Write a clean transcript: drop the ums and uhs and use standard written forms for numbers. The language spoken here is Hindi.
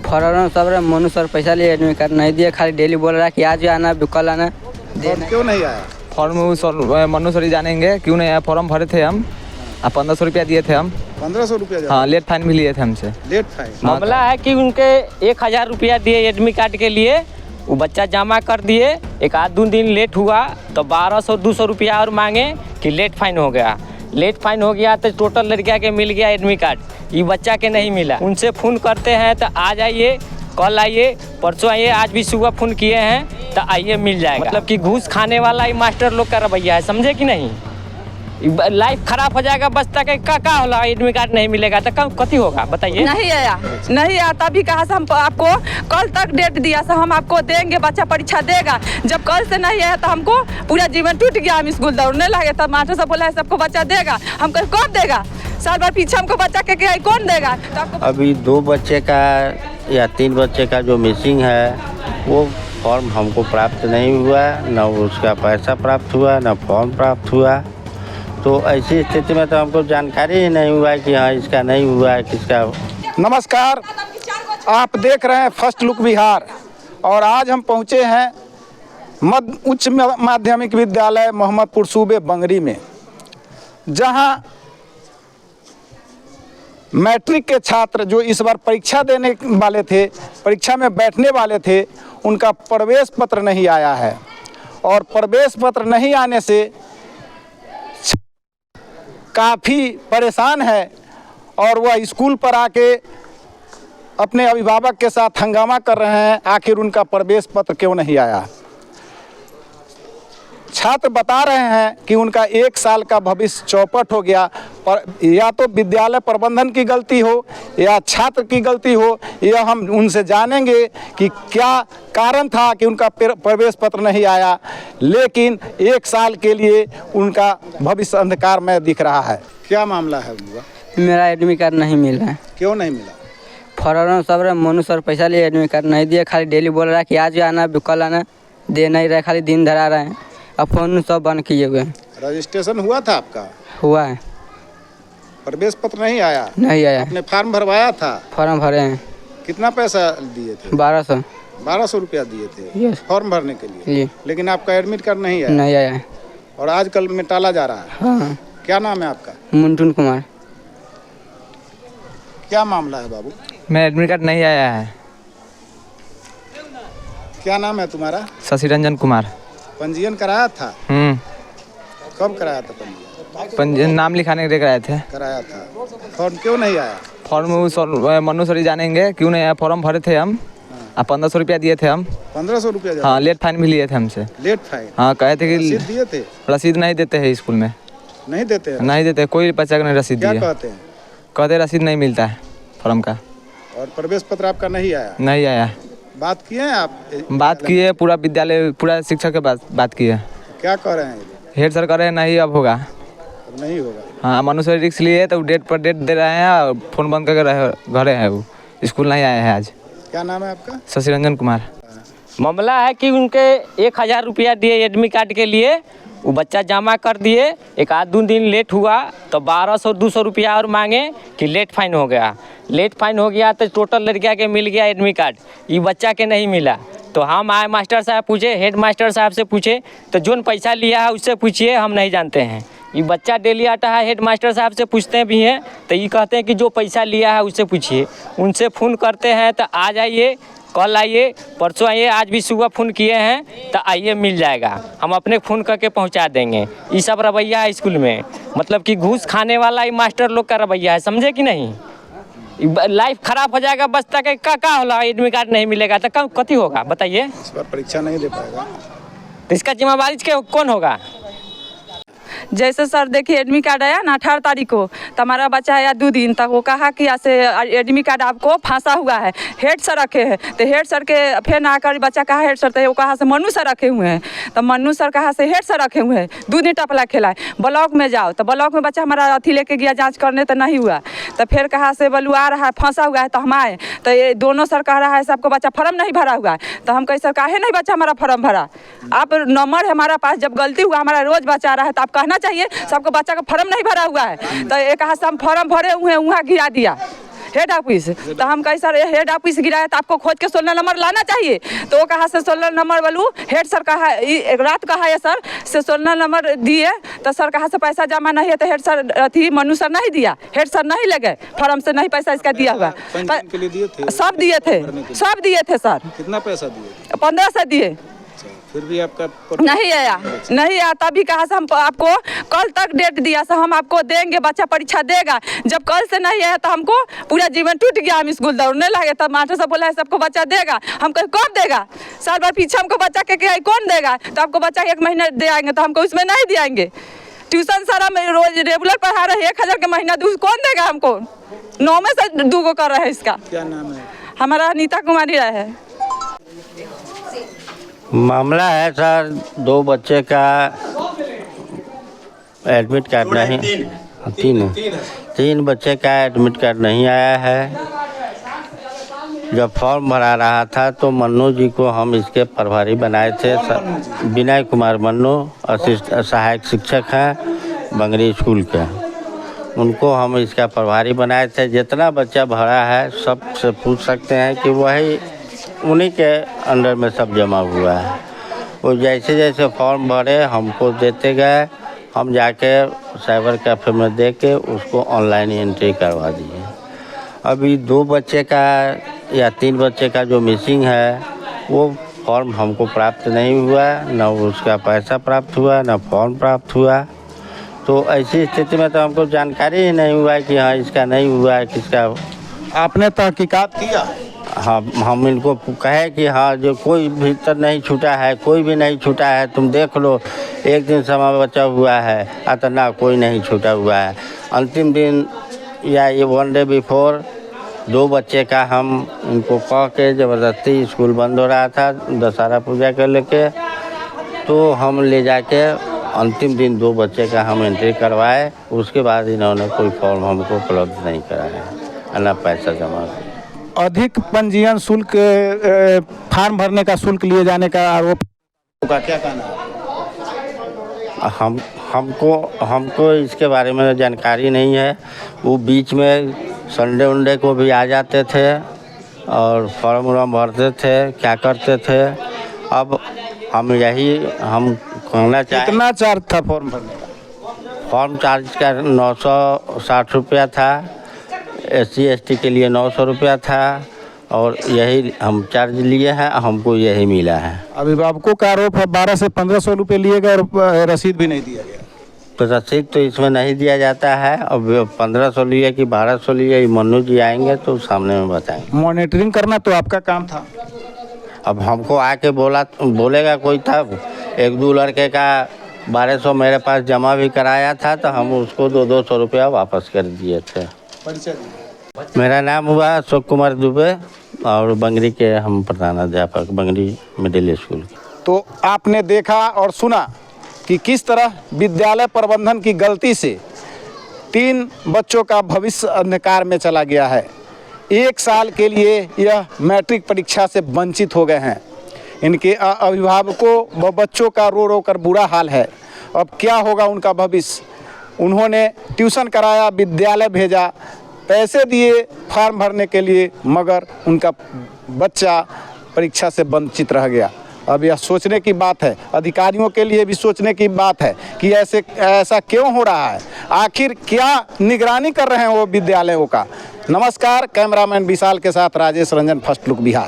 फॉर्म सब मनु सर पैसा लिए एडमिट कार्ड नहीं दिए, खाली डेली बोल रहा है कि आज आना कल आना। क्यों नहीं आया फॉर्म? मनु सर ही जानेंगे क्यों नहीं आया। फॉर्म भरे थे हम, 1500 रुपया दिए थे हम। 1500 रुपया? हाँ, लेट फाइन भी लिए थे हमसे। Late fine? मामला है कि उनके 1000 रुपया दिए एडमिट कार्ड के लिए, वो बच्चा जमा कर दिए, एक आध दो दिन लेट हुआ तो 1200-200 रुपया और मांगे कि लेट फाइन हो गया। लेट फाइन हो गया तो टोटल लड़किया के मिल गया एडमिट कार्ड, ये बच्चा के नहीं मिला। उनसे फ़ोन करते हैं तो आज आइए, कल आइए, परसों आइए, आज भी सुबह फ़ोन किए हैं तो आइए मिल जाएगा। मतलब कि घूस खाने वाला ही मास्टर लोग का रवैया है, समझे कि नहीं। लाइफ खराब हो जाएगा, बचता का होला, एडमिट कार्ड नहीं मिलेगा तो कथी होगा बताइए। नहीं आया तभी कहा से हम आपको कल तक डेट दिया से हम आपको देंगे, बच्चा परीक्षा देगा। जब कल से नहीं आया तो हमको पूरा जीवन टूट गया, हम स्कूल दौड़ने लगे। तब मास्टर साहब बोला है सबको बच्चा देगा, हम कहीं कौन देगा, साल भर पीछे हमको बच्चा के कौन देगा। तो अभी 2 बच्चे का या 3 बच्चे का जो मिसिंग है वो फॉर्म हमको प्राप्त नहीं हुआ, न उसका पैसा प्राप्त हुआ, न फॉर्म प्राप्त हुआ। तो ऐसी स्थिति में तो हमको जानकारी ही नहीं हुआ कि हाँ इसका नहीं हुआ है, किसका। नमस्कार, आप देख रहे हैं फर्स्ट लुक बिहार और आज हम पहुंचे हैं उच्च माध्यमिक विद्यालय मोहम्मदपुर सूबे बंगरी में, जहां मैट्रिक के छात्र जो इस बार परीक्षा देने वाले थे, परीक्षा में बैठने वाले थे, उनका प्रवेश पत्र नहीं आया है। और प्रवेश पत्र नहीं आने से काफ़ी परेशान है और वह स्कूल पर आके अपने अभिभावक के साथ हंगामा कर रहे हैं, आखिर उनका प्रवेश पत्र क्यों नहीं आया। छात्र बता रहे हैं कि उनका 1 साल का भविष्य चौपट हो गया, पर या तो विद्यालय प्रबंधन की गलती हो या छात्र की गलती हो, यह हम उनसे जानेंगे कि क्या कारण था कि उनका प्रवेश पत्र नहीं आया। लेकिन 1 साल के लिए उनका भविष्य अंधकार में दिख रहा है। क्या मामला है उनका? मेरा एडमिट कार्ड नहीं मिल रहा है। क्यों नहीं मिला? फॉर्म सब मनु सर पैसा लिए एडमिट कार्ड नहीं दिए, खाली डेली बोल रहा है कि आज आना कल आना, दे नहीं रहे, खाली दिन धरा रहे हैं। अब फोन सब बंद किए हुए हैं। रजिस्ट्रेशन हुआ था आपका? हुआ है। प्रवेश पत्र नहीं आया? नहीं आया। आपने फॉर्म भरवाया था? फॉर्म भरे हैं। कितना पैसा दिए थे? 1200 रुपया दिए थे फॉर्म भरने के लिए। लेकिन आपका एडमिट कार्ड नहीं आया? नहीं आया। और आजकल में टाला जा रहा है। हाँ। क्या नाम है आपका? मुंटुन कुमार। क्या मामला है बाबू? मैं एडमिट कार्ड नहीं आया है। क्या नाम है तुम्हारा? शशि रंजन कुमार। पंजीयन कराया था? कब कराया था पंजीयन? नाम लिखाने के लिए कराए थे। कराया था। फॉर्म क्यों नहीं आया? फॉर्म मनु सर ही जानेंगे क्यों नहीं आया। फॉर्म भरे थे हम, 1500 रुपया दिए थे हम। 1500 रुपया? हाँ, लेट फाइन भी लिए थे हमसे। Late fine? हाँ, कहे थे कि रसीद दिए थे? रसीद नहीं देते हैं स्कूल में। नहीं देते हैं? नहीं देते, कोई बच्चा को नहीं रसीद दिया। क्या कहते हैं? कहते रसीद नहीं मिलता है फॉर्म का। और प्रवेश पत्र आपका नहीं आया? नहीं आया। बात किए हैं आप? बात किए, पूरा विद्यालय, पूरा शिक्षक के पास बात किए। क्या कह रहे हैं? हेड सर कह रहे हैं नहीं अब होगा। अब नहीं होगा? हाँ, मनु सर रिक्स लिए तो डेट पर डेट दे रहे हैं और फोन बंद करके घरे हैं, वो स्कूल नहीं आए हैं आज। क्या नाम है आपका? शशि रंजन कुमार। मामला है कि उनके 1000 रुपया दिए एडमिट कार्ड के लिए, वो बच्चा जमा कर दिए, एक आध दो दिन लेट हुआ तो 1200-200 रुपया और मांगे कि लेट फाइन हो गया। लेट फाइन हो गया तो टोटल लड़किया के मिल गया एडमिट कार्ड, ये बच्चा के नहीं मिला। तो हम आए, मास्टर साहब पूछे, हेड मास्टर साहब से पूछे तो जोन पैसा लिया है उससे पूछिए, हम नहीं जानते हैं। ये बच्चा डेली आता है, हेड मास्टर साहब से पूछते भी हैं तो ये कहते हैं कि जो पैसा लिया है उससे पूछिए। उनसे फ़ोन करते हैं तो आज आइए, कल आइए, परसों आइए, आज भी सुबह फ़ोन किए हैं तो आइए मिल जाएगा, हम अपने फ़ोन करके पहुंचा देंगे। ये सब रवैया है स्कूल में, मतलब कि घूस खाने वाला ही मास्टर लोग का रवैया है, समझे कि नहीं। लाइफ खराब हो जाएगा, बचता का होला, एडमिट कार्ड नहीं मिलेगा तो कथी होगा बताइए। इस बार परीक्षा नहीं दे पाएगा तो इसका जिम्मेवारी कौन होगा। जैसे सर देखिए एडमिट कार्ड आया ना 18 तारीख को, तो हमारा बच्चा आया 2 दिन तक, वो कहा कि ऐसे एडमिट कार्ड आपको फांसा हुआ है, हेड सर रखे हैं। तो हेड सर के फिर ना आकर बच्चा कहा हेड सर, तो वो कहा से मनु सर रखे हुए हैं। तो मनु सर कहा से हेड सर रखे हुए हैं। 2 दिन टपला खेला है, ब्लॉक में जाओ, तो ब्लॉक में बच्चा हमारा अथी लेके गया जाँच करने, तो नहीं हुआ। तो फिर कहा से बोलू आ रहा है, फंसा हुआ है। तो हम आए तो ये दोनों सर कह रहा है सबको बच्चा फॉर्म नहीं भरा हुआ है। तो हम कहे सर काहे नहीं बच्चा हमारा फॉर्म भरा, आप नंबर है हमारा पास, जब गलती हुआ हमारा रोज बच्चा रहा है तो आप कहना चाहिए सबको बच्चा का फॉर्म नहीं भरा हुआ है। तो एक कहा से हम फॉर्म भरे हुए हैं, वहाँ गिरा दिया। Head office. तो हम कहीं सर हेड ऑफिस गिराया तो आपको खोज के 16 नंबर लाना चाहिए। तो वो कहा से 16 नंबर बोलूँ हेड सर कहा रात कहा है सर से 16 नंबर दिए। तो सर कहा से पैसा जमा नहीं है तो हेड सर थी मनु सर नहीं दिया, हेड सर नहीं लगे, फॉर्म से नहीं पैसा इसका दिया हुआ। के लिए दिए थे? सब दिए थे, सब दिए थे सर। कितना पैसा दिए? 1500 दिए, फिर भी आपका नहीं आया तभी कहा से हम आपको कल तक डेट दिया से हम आपको देंगे, बच्चा परीक्षा देगा। जब कल से नहीं आया तो हमको पूरा जीवन टूट गया, हम स्कूल दौड़ने लगे। तब मास्टर साहब बोला है सबको बच्चा देगा। हम कहे कौन देगा, साल भर पीछे हमको बच्चा के कौन देगा। तो आपको बच्चा 1 महीना दे आएंगे, तो हमको उसमें नहीं दियाएंगे। ट्यूशन सर हम रोज रेगुलर पढ़ा रहे हैं, 1000 का महीना कौन देगा हमको। 9 में से 2 को कर रहे हैं। इसका क्या नाम है? हमारा नीता कुमारी राय है। मामला है सर 2 बच्चे का एडमिट कार्ड नहीं, 3 बच्चे का एडमिट कार्ड नहीं आया है। जब फॉर्म भरा रहा था तो मन्नू जी को हम इसके प्रभारी बनाए थे। विनय कुमार मन्नू सहायक शिक्षक हैं बंगरी स्कूल के, उनको हम इसका प्रभारी बनाए थे। जितना बच्चा भरा है सब से पूछ सकते हैं कि वही उन्हीं के अंडर में सब जमा हुआ है। वो जैसे जैसे फॉर्म भरे हमको देते गए, हम जाके साइबर कैफ़े में दे के उसको ऑनलाइन एंट्री करवा दिए। अभी 2 बच्चे का या 3 बच्चे का जो मिसिंग है वो फॉर्म हमको प्राप्त नहीं हुआ, न उसका पैसा प्राप्त हुआ, न फॉर्म प्राप्त हुआ। तो ऐसी स्थिति में तो हमको जानकारी ही नहीं हुआ कि हाँ इसका नहीं हुआ है, किसका। आपने तहकीकात किया? हाँ, हम इनको कहे कि हाँ जो कोई भीतर नहीं छूटा है, कोई भी नहीं छूटा है, तुम देख लो, एक दिन समय बचा हुआ है, अतना कोई नहीं छूटा हुआ है। अंतिम दिन या ये 1 डे बिफोर 2 बच्चे का हम इनको कह के ज़बरदस्ती, स्कूल बंद हो रहा था दशहरा पूजा के लेके, तो हम ले जाके अंतिम दिन 2 बच्चे का हम एंट्री करवाए। उसके बाद इन्होंने कोई फॉर्म हमको उपलब्ध नहीं कराया, ना पैसा जमा किया। अधिक पंजीयन शुल्क, फार्म भरने का शुल्क लिए जाने का आरोप का क्या कहना है? हमको इसके बारे में जानकारी नहीं है। वो बीच में संडे को भी आ जाते थे और फॉर्म वॉर्म भरते थे, क्या करते थे। अब हम कहना चाहें, कितना चार्ज था फॉर्म भरने का? फॉर्म चार्ज का 960 रुपया था, SC ST के लिए 900 रुपया था, और यही हम चार्ज लिए हैं, हमको यही मिला है। अभिभावकों का आरोप है 1200 से 1500 रुपये लिए गए और रसीद भी नहीं दिया गया। तो रसीद तो इसमें नहीं दिया जाता है। अब 1500 लिए कि 1200 लिए, मन्नू जी आएंगे तो सामने में बताएंगे। मॉनिटरिंग करना तो आपका काम था। अब हमको आके बोलेगा कोई था, 1-2 लड़के का 1200 मेरे पास जमा भी कराया था, तो हम उसको 200 रुपया वापस कर दिए थे। मेरा नाम हुआ अशोक कुमार दुबे और बंगरी के हम प्रधानाध्यापक, बंगरी मिडिल स्कूल। तो आपने देखा और सुना कि किस तरह विद्यालय प्रबंधन की गलती से 3 बच्चों का भविष्य अंधकार में चला गया है। 1 साल के लिए यह मैट्रिक परीक्षा से वंचित हो गए हैं। इनके अभिभावकों व बच्चों का रो रो कर बुरा हाल है। अब क्या होगा उनका भविष्य? उन्होंने ट्यूशन कराया, विद्यालय भेजा, पैसे दिए फॉर्म भरने के लिए, मगर उनका बच्चा परीक्षा से वंचित रह गया। अब यह सोचने की बात है, अधिकारियों के लिए भी सोचने की बात है कि ऐसा क्यों हो रहा है, आखिर क्या निगरानी कर रहे हैं वो विद्यालयों का। नमस्कार, कैमरामैन विशाल के साथ राजेश रंजन, फर्स्ट लुक बिहार।